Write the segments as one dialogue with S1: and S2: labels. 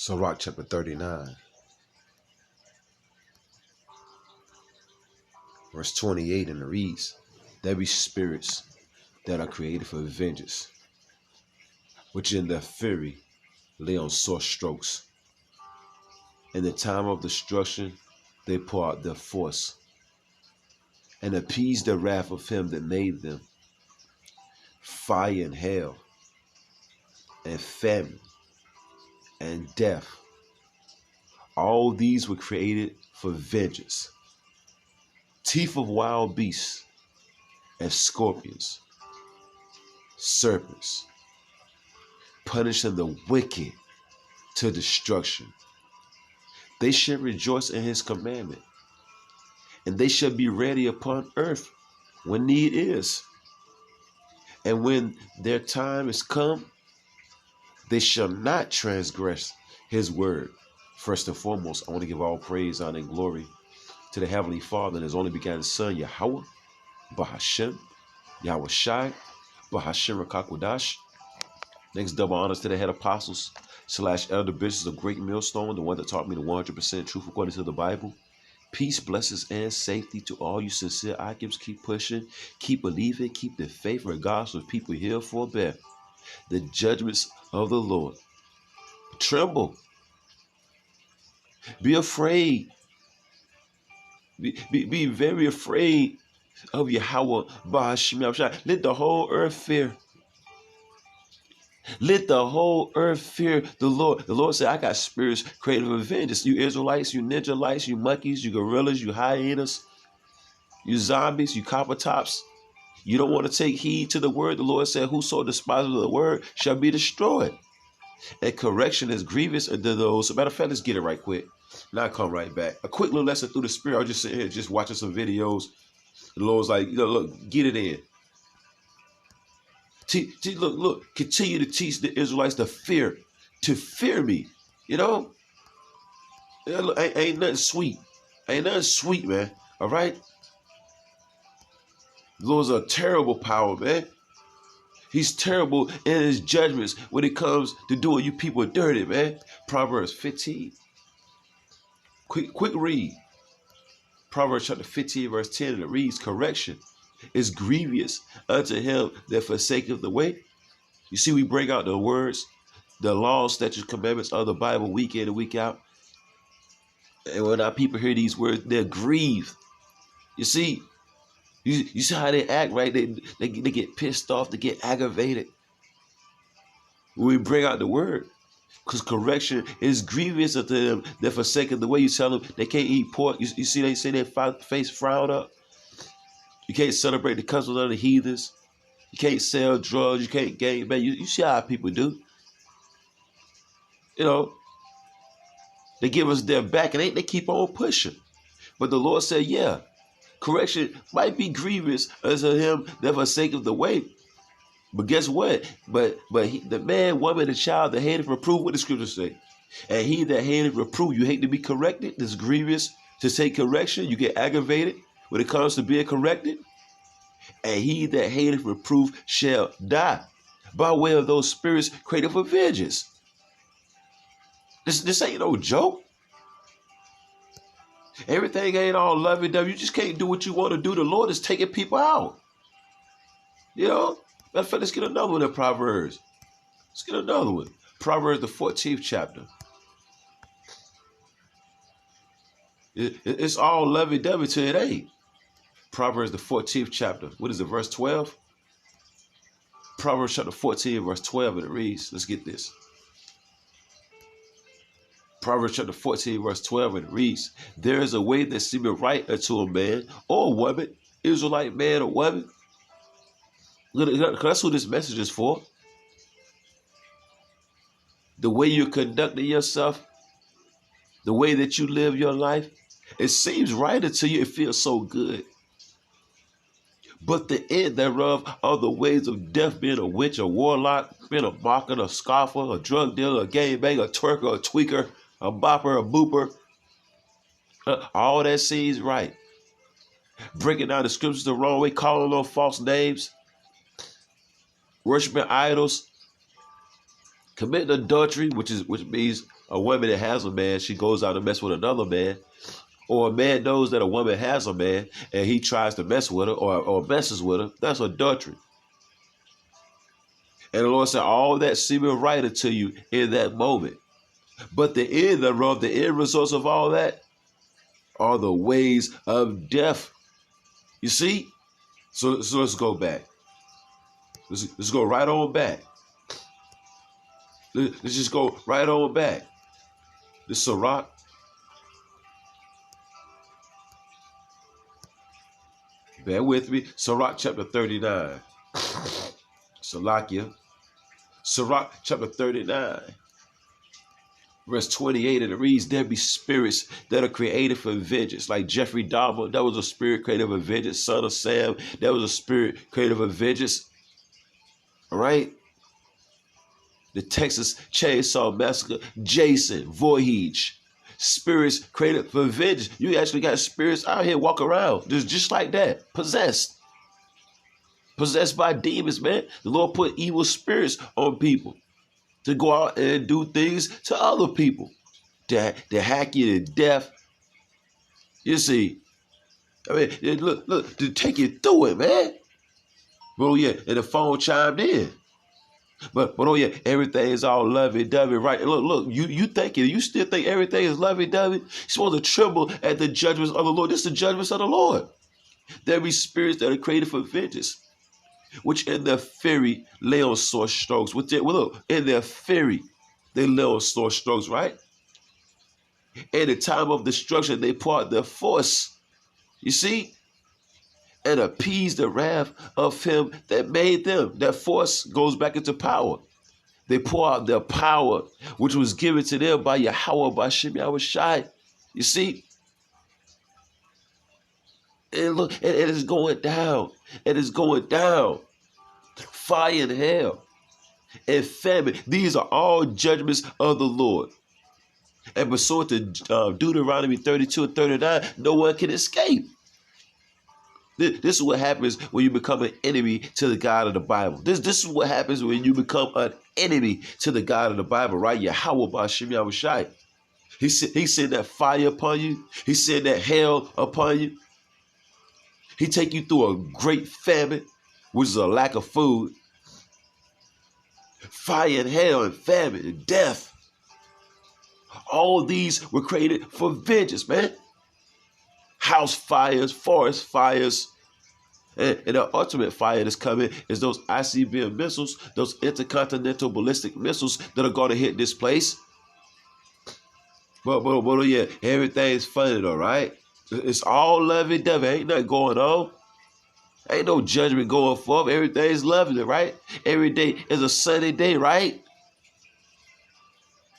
S1: Sirach chapter 39, verse 28, and it reads, "There be spirits that are created for vengeance, which in their fury lay on sore strokes. In the time of destruction they pour out their force, and appease the wrath of him that made them. Fire and hail, and famine, and death, all these were created for vengeance. Teeth of wild beasts, and scorpions, serpents, punishing the wicked to destruction. They shall rejoice in his commandment, and they shall be ready upon earth when need is. And when their time is come, they shall not transgress his word." First and foremost, I want to give all praise, honor, and glory to the Heavenly Father and his only begotten Son, Yahweh, Bahashem, Yahweh Shai, Bahashem Rakakwadash. Next, double honors to the head apostles / elder bishops of Great Millstone, the one that taught me the 100% truth according to the Bible. Peace, blessings, and safety to all you sincere Akims. Keep pushing, keep believing, keep the faith, regardless of people here for bear the judgments of the Lord. Tremble. Be afraid. Be very afraid of Yahweh Bahashim. Let the whole earth fear. Let the whole earth fear the Lord. The Lord said, "I got spirits created for vengeance. You Israelites, you Ninjalites, you monkeys, you gorillas, you hyenas, you zombies, you copper tops. You don't want to take heed to the word." The Lord said, "Whoso despises the word shall be destroyed." And correction is grievous unto those. As a matter of fact, let's get it right quick. Now I come right back. A quick little lesson through the spirit. I was just sitting here just watching some videos. The Lord's like, look, get it in. Look, continue to teach the Israelites to fear me. Look, ain't nothing sweet. Ain't nothing sweet, man. All right? The Lord's a terrible power, man. He's terrible in his judgments when it comes to doing you people dirty, man. Proverbs 15. Quick read. Proverbs chapter 15, verse 10, and it reads, "Correction is grievous unto him that forsaketh the way." You see, we bring out the words, the laws, statutes, commandments of the Bible week in and week out. And when our people hear these words, they're grieved. You see how they act, right? They get pissed off, they get aggravated when we bring out the word. Because correction is grievous unto them that forsaken the way. You tell them they can't eat pork. You see they say their face frown up. You can't celebrate the customs of the heathens. You can't sell drugs. You can't gang bang. You see how people do. They give us their back and they keep on pushing. But the Lord said, yeah, correction might be grievous unto him that forsaketh the way. But guess what? But the man, woman, and child that hated reproof, what the scriptures say? And he that hated reproof, you hate to be corrected. It's grievous to take correction. You get aggravated when it comes to being corrected. And he that hated reproof shall die by way of those spirits created for vengeance. This ain't no joke. Everything ain't all lovey-dovey. You just can't do what you want to do. The Lord is taking people out. Matter of fact, let's get another one in Proverbs. Let's get another one. Proverbs, the 14th chapter. It's all lovey-dovey till it ain't. Proverbs, the 14th chapter. What is it, verse 12? Proverbs chapter 14, verse 12, and it reads, let's get this. Proverbs chapter 14, verse 12, and it reads, "There is a way that seemeth right unto a man or a woman," Israelite man or woman. That's who this message is for. The way you're conducting yourself, the way that you live your life, it seems right until you. It feels so good. But the end thereof are the ways of death, being a witch, a warlock, being a mocker, a scoffer, a drug dealer, a gangbanger, a twerker, a tweaker, a bopper, a booper. All that seems right. Breaking down the scriptures the wrong way, calling on false names, worshiping idols, committing adultery, which means A woman that has a man, she goes out and mess with another man. Or a man knows that a woman has a man and he tries to mess with her or messes with her. That's adultery. And the Lord said, all that seeming right unto you in that moment. But the end thereof, the end results of all that are the ways of death. You see? So let's go back. Let's go right on back. Let's just go right on back. This Sirach. Bear with me. Sirach chapter 39. Salakia. Sirach chapter 39. Verse 28, and it reads, there be spirits that are created for vengeance. Like Jeffrey Dahmer, that was a spirit created for vengeance. Son of Sam, that was a spirit created for vengeance. All right? The Texas Chainsaw Massacre, Jason Voorhees, spirits created for vengeance. You actually got spirits out here walk around just like that, possessed by demons, man. The Lord put evil spirits on people to go out and do things to other people, to hack you to death. You see, I mean, look, to take you through it, man. But oh yeah, and the phone chimed in. But oh yeah, everything is all lovey-dovey, right? Look, you still think everything is lovey-dovey? You're supposed to tremble at the judgments of the Lord. This is the judgments of the Lord. There be spirits that are created for vengeance, which in their fury lay on sore strokes. In their fury, they lay on sore strokes, right? In the time of destruction, they pour out their force. You see? And appease the wrath of him that made them. That force goes back into power. They pour out their power, which was given to them by Yahweh, by Shem Yahushai. You see? And look, and it is going down. It is going down. Fire and hell and famine. These are all judgments of the Lord. And pursuant to Deuteronomy 32 and 39, no one can escape. This is what happens when you become an enemy to the God of the Bible. This is what happens when you become an enemy to the God of the Bible, right? Yahweh B'Shem Yahushai. He sent that fire upon you. He sent that hell upon you. He take you through a great famine, which is a lack of food. Fire and hell and famine and death. All these were created for vengeance, man. House fires, forest fires, and the ultimate fire that's coming is those ICBM missiles, those intercontinental ballistic missiles that are going to hit this place. But yeah, everything's funny though, right? It's all lovey-dovey. Ain't nothing going on. Ain't no judgment going forth. Everything's lovely, right? Every day is a sunny day, right?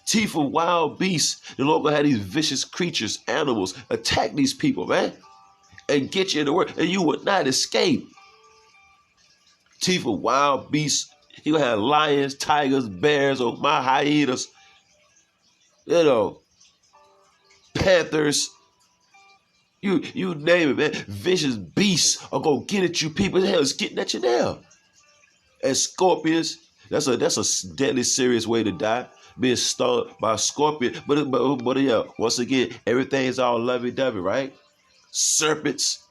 S1: Teeth of wild beasts. The Lord gonna have these vicious creatures, animals, attack these people, man, and get you in the world, and you would not escape. Teeth of wild beasts. He gonna have lions, tigers, bears, or my hyenas. You know, panthers. You name it, man. Vicious beasts are gonna get at you. People, hell, is getting at you now. And scorpions. That's a deadly serious way to die. Being stung by a scorpion. But yeah, once again, everything is all lovey-dovey, right? Serpents.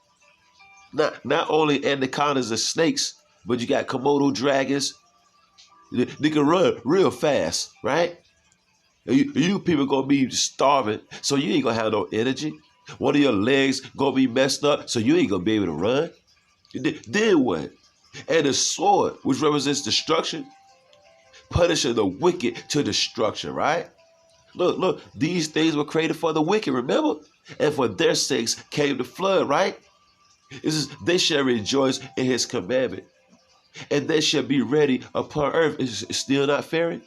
S1: Not only anacondas and snakes, but you got Komodo dragons. They can run real fast, right? You people gonna be starving, so you ain't gonna have no energy. One of your legs gonna be messed up, so you ain't gonna be able to run. Then what? And the sword, which represents destruction, punishing the wicked to destruction, right? Look, these things were created for the wicked, remember? And for their sakes came the flood, right? They shall rejoice in his commandment, and they shall be ready upon earth. Is still not fair?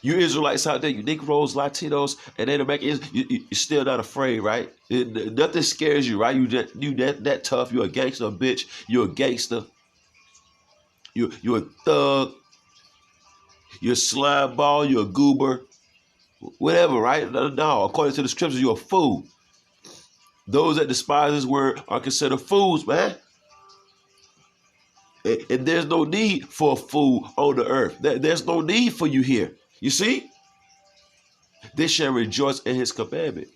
S1: You Israelites out there, you Negroes, Latinos, and Native Americans, you're still not afraid, right? Nothing scares you, right? You that tough. You're a gangster, bitch. You're a gangster. You're a thug. You're a slime ball. You're a goober. Whatever, right? No, according to the scriptures, you're a fool. Those that despise his word are considered fools, man. And there's no need for a fool on the earth. There's no need for you here. You see? They shall rejoice in his commandment.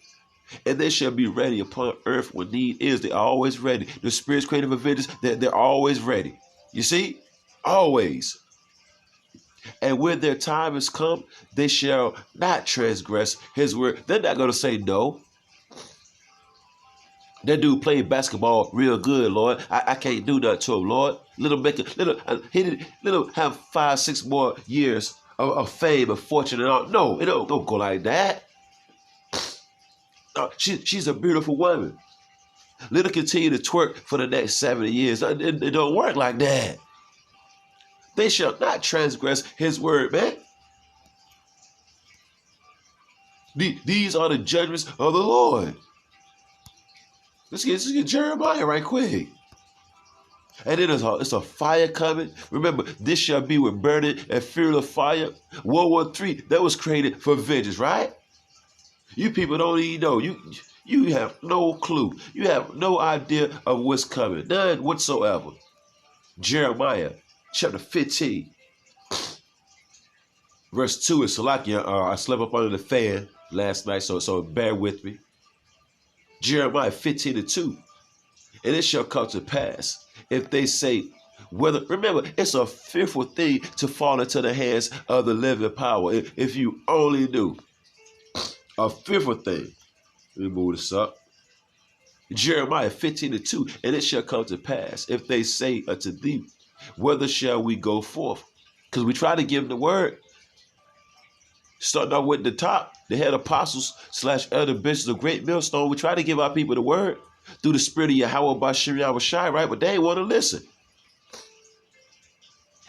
S1: And they shall be ready upon earth when need is. They're always ready. The spirits created for vengeance, they're always ready. You see? Always. And when their time has come, they shall not transgress his word. They're not going to say no. That dude played basketball real good, Lord. I can't do that to him, Lord. Little have 5-6 more years of fame and fortune and all. No, it don't go like that. No, she's a beautiful woman. Let her continue to twerk for the next 70 years. It don't work like that. They shall not transgress his word, man. These are the judgments of the Lord. Let's get Jeremiah right quick. And then it's a fire coming. Remember, this shall be with burning and fearful fire. World War III, that was created for vengeance, right? You people don't even know. You have no clue. You have no idea of what's coming. None whatsoever. Jeremiah chapter 15. Verse 2 is Salakia. I slept up under the fan last night, so bear with me. Jeremiah 15:2. And it shall come to pass, if they say, whether, remember, it's a fearful thing to fall into the hands of the living power. If you only knew. A fearful thing. Let me move this up. Jeremiah 15:2. And it shall come to pass, if they say unto thee, whether shall we go forth? Because we try to give them the word. Starting off with the top, the head apostles / elder bishops of Great Millstone, we try to give our people the word through the spirit of Yahweh Bashir Yahushai, right? But they ain't want to listen.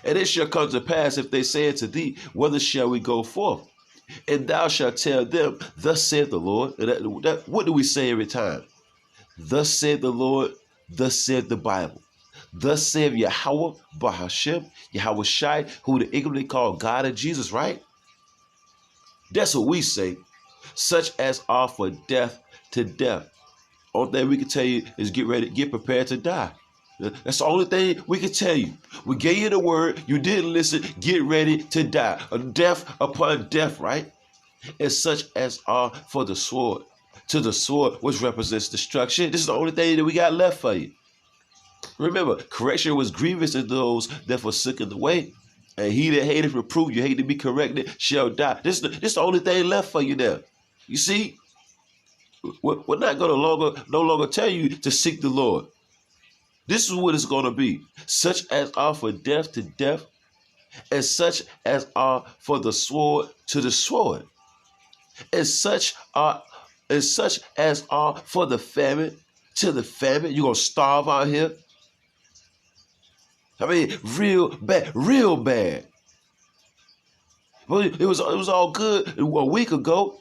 S1: And it shall come to pass, if they say unto thee, whether shall we go forth? And thou shalt tell them, thus saith the Lord. What do we say every time? Thus saith the Lord, thus saith the Bible. Thus saith Yahweh Bahashim, Yahushai, who the ignorantly call God and Jesus, right? That's what we say, such as are for death to death. Only thing we can tell you is get prepared to die. That's the only thing we can tell you. We gave you the word, you didn't listen, get ready to die. A death upon death, right? And such as are for the sword. To the sword, which represents destruction. This is the only thing that we got left for you. Remember, correction was grievous to those that forsook the way. And he that hateth reproof, you hate to be corrected, shall die. This is the only thing left for you now. You see, we're not going to no longer tell you to seek the Lord. This is what it's going to be. Such as are for death to death, and such as are for the sword to the sword, and such as are for the famine to the famine. You're going to starve out here. I mean, real bad, real bad. Well, it was all good a week ago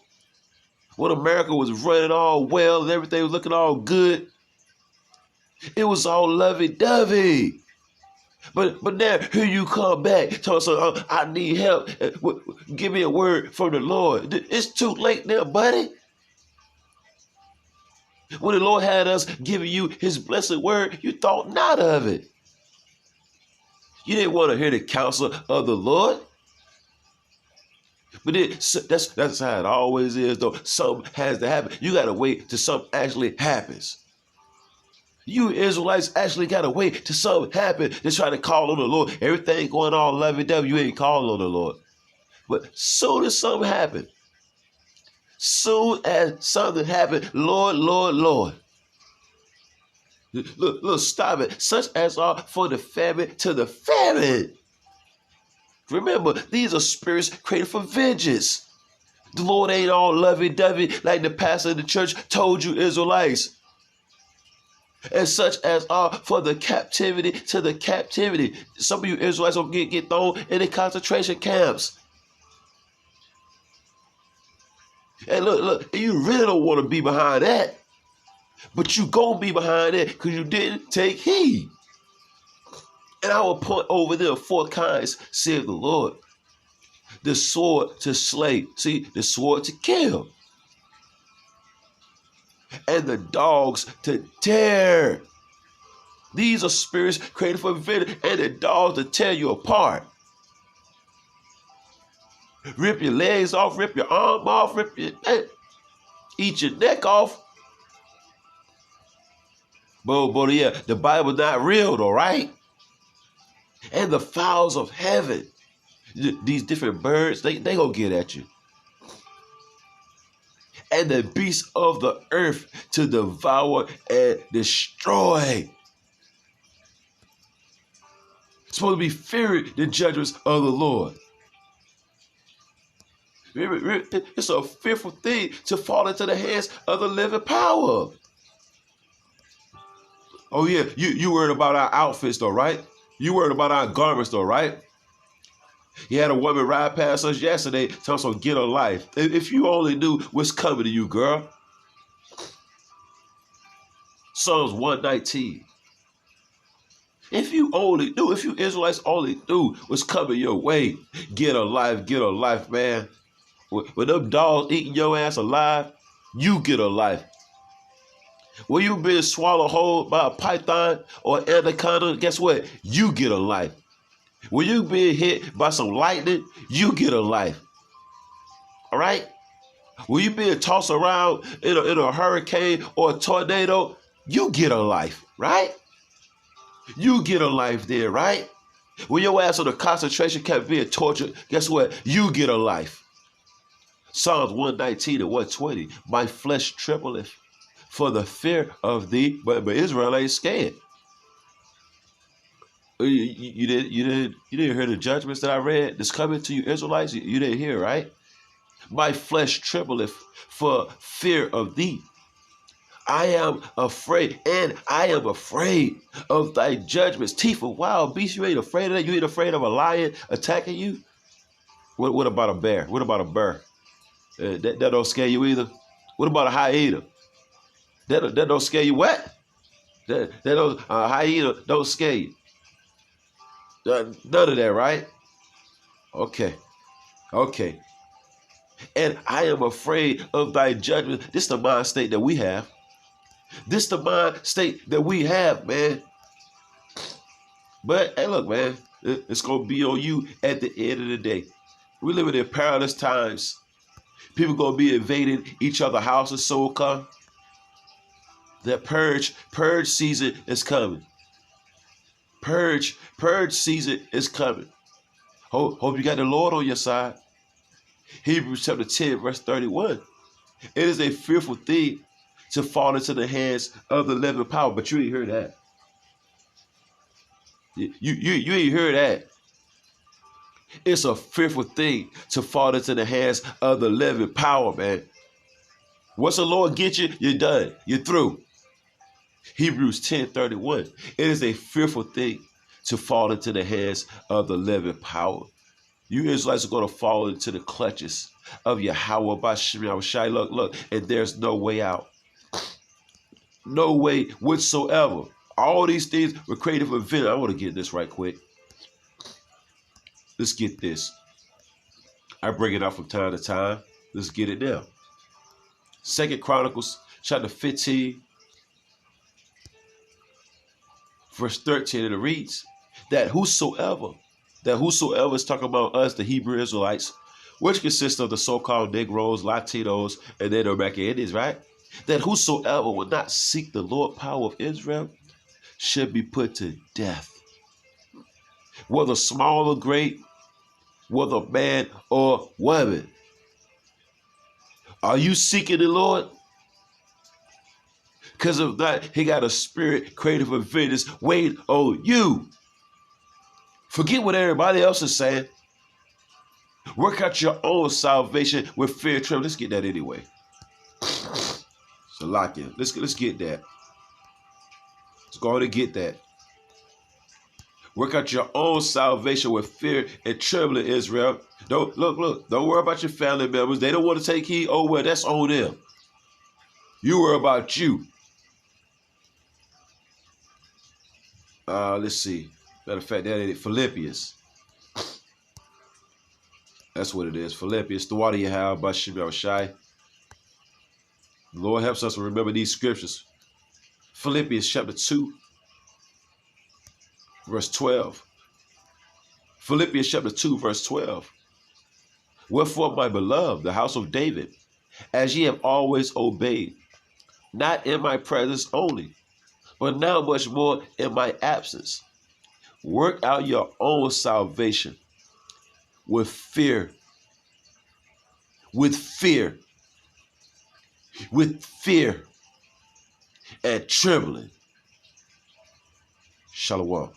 S1: when America was running all well and everything was looking all good. It was all lovey-dovey. But now here you come back telling us, I need help. Give me a word from the Lord. It's too late now, buddy. When the Lord had us giving you his blessed word, you thought not of it. You didn't want to hear the counsel of the Lord. But that's how it always is, though. Something has to happen. You got to wait till something actually happens. You Israelites actually got to wait till something happens to try to call on the Lord. Everything going on lovey-dovey, you ain't calling on the Lord. But soon as something happens, Lord, Lord, Lord. Look, stop it. Such as are for the famine to the famine. Remember, these are spirits created for vengeance. The Lord ain't all lovey-dovey like the pastor of the church told you Israelites. And such as are for the captivity to the captivity. Some of you Israelites will get thrown in the concentration camps. And look, you really don't want to be behind that. But you gonna be behind it because you didn't take heed. And I will point over there 4 kinds, saith the Lord. The sword to slay. See, the sword to kill. And the dogs to tear. These are spirits created for vengeance, and the dogs to tear you apart. Rip your legs off, rip your arm off, eat your neck off. But yeah, the Bible not real though, right? And the fowls of heaven, these different birds, they gonna get at you. And the beasts of the earth to devour and destroy. It's supposed to be fearing the judgments of the Lord. It's a fearful thing to fall into the hands of the living power. Oh yeah, you worried about our outfits though, right? You worried about our garments though, right? You had a woman ride past us yesterday telling us to get a life. If you only knew what's coming to you, girl. Psalms 119. If you Israelites only knew what's coming your way, get a life, man. When them dogs eating your ass alive, you get a life. When you being swallowed whole by a python or anaconda, guess what? You get a life. When you being hit by some lightning, you get a life. All right? When you being tossed around in a hurricane or a tornado, you get a life, right? You get a life there, right? When your ass on a concentration camp being tortured, guess what? You get a life. Psalms 119 and 120. My flesh trembleth for the fear of thee, but Israel ain't scared. You didn't hear the judgments that I read that's coming to you Israelites? You didn't hear, right? My flesh trembleth for fear of thee. I am afraid of thy judgments. Teeth of wild beasts, you ain't afraid of that? You ain't afraid of a lion attacking you? What about a bear? What about a bear? That don't scare you either. What about a hyena? That don't scare you. What? That don't hyena don't scare you. None of that, right? Okay. And I am afraid of thy judgment. This is the mind state that we have. This is the mind state that we have, man. But hey, look, man, it's gonna be on you at the end of the day. We live in perilous times. People gonna be invading each other's houses. So come. That purge season is coming. Purge season is coming. Hope you got the Lord on your side. Hebrews chapter 10, verse 31. It is a fearful thing to fall into the hands of the living power. But you ain't hear that. You ain't hear that. It's a fearful thing to fall into the hands of the living power, man. Once the Lord gets you, you're done. You're through. Hebrews 10:31. It is a fearful thing to fall into the hands of the living power. You Israelites are going to fall into the clutches of Yahweh Bashim Yahushai. Look, and there's no way out. No way whatsoever. All these things were created for event. I want to get this right quick. Let's get this. I bring it up from time to time. Let's get it now. 2 Chronicles chapter 15, verse 13, and it reads, that whosoever is talking about us, the Hebrew Israelites, which consists of the so-called Negroes, Latinos, and then the American Indians, right? That whosoever will not seek the Lord power of Israel should be put to death. Whether small or great, whether man or woman. Are you seeking the Lord? Because of that, he got a spirit created for vengeance waiting on you. Forget what everybody else is saying. Work out your own salvation with fear and trembling. Let's get that anyway. So lock in. Let's get that. Let's go ahead and get that. Work out your own salvation with fear and trembling, Israel. Don't worry about your family members. They don't want to take heed. Oh well, that's on them. You worry about you. Let's see. Matter of fact, that ain't it. Philippians. That's what it is. Philippians. The water you have by Shimei Shai. The Lord helps us to remember these scriptures. Philippians chapter 2, verse 12. Philippians chapter 2, verse 12. Wherefore, my beloved, the house of David, as ye have always obeyed, not in my presence only, but now much more in my absence, work out your own salvation with fear, with fear, with fear and trembling. Shalom.